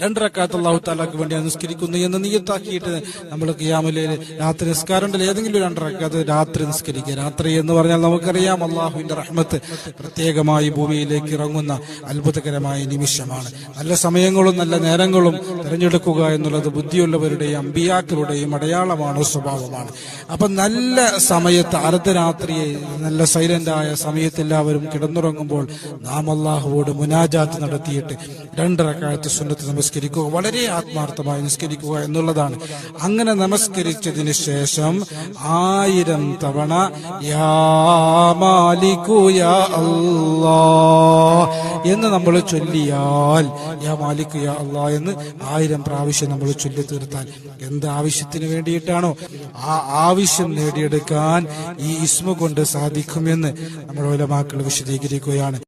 2 റക്അത്ത് അല്ലാഹു തആലക്ക് വേണ്ടി നിസ്കരിക്കുന്നു എന്ന് നിയ്യത്താക്കിയിട്ട് നമ്മൾ ഖിയാമുൽ ലൈൽ രാത്രി നിസ്കാരത്തിൽ ഏതെങ്കിലും 2 റക്അത്ത് രാത്രി നിസ്കരിക്കുക. രാത്രി എന്ന് പറഞ്ഞാൽ നമുക്കറിയാം അള്ളാഹുവിന്റെ റഹ്മത്ത് പ്രത്യേകമായി ഭൂമിയിലേക്ക് ഇറങ്ങുന്ന അത്ഭുതകരമായ നിമിഷമാണ്. നല്ല സമയങ്ങളും നല്ല നേരങ്ങളും തിരഞ്ഞെടുക്കുക എന്നുള്ളത് ബുദ്ധിയുള്ളവരുടെയും അമ്പിയാക്കളുടെയും അടയാളമാണ്, സ്വഭാവമാണ്. അപ്പൊ നല്ല സമയത്ത് അർദ്ധരാത്രി നല്ല സൈലന്റായ സമയത്ത് എല്ലാവരും കിടന്നുറങ്ങുമ്പോൾ നാം അള്ളാഹുവോട് മുനാജാത്ത് നടത്തിയിട്ട് 2 റക്അത്ത് സുന്നത്ത് നമസ്കരിക്കുക, വളരെ ആത്മാർത്ഥമായി നിസ്കരിക്കുക എന്നുള്ളതാണ്. അങ്ങനെ നമസ്കരിച്ചതിന് ശേഷം 1000 തവണ യാ മാലികു യാ അല്ലാഹ് എന്ന് നമ്മൾ ചൊല്ലിയാൽ, യാ മാലികു യാ അല്ലാഹ് എന്ന് 1000 പ്രാവശ്യം നമ്മൾ ചൊല്ലി തീർത്താൽ എന്ത് ആവശ്യത്തിന് വേണ്ടിയിട്ടാണോ ആ ആവശ്യം നേടിയെടുക്കാൻ ഈ ഇസ്മ കൊണ്ട് സാധിക്കുമെന്ന് നമ്മുടെ ഉലമാക്കൾ വിശദീകരിക്കുകയാണ്.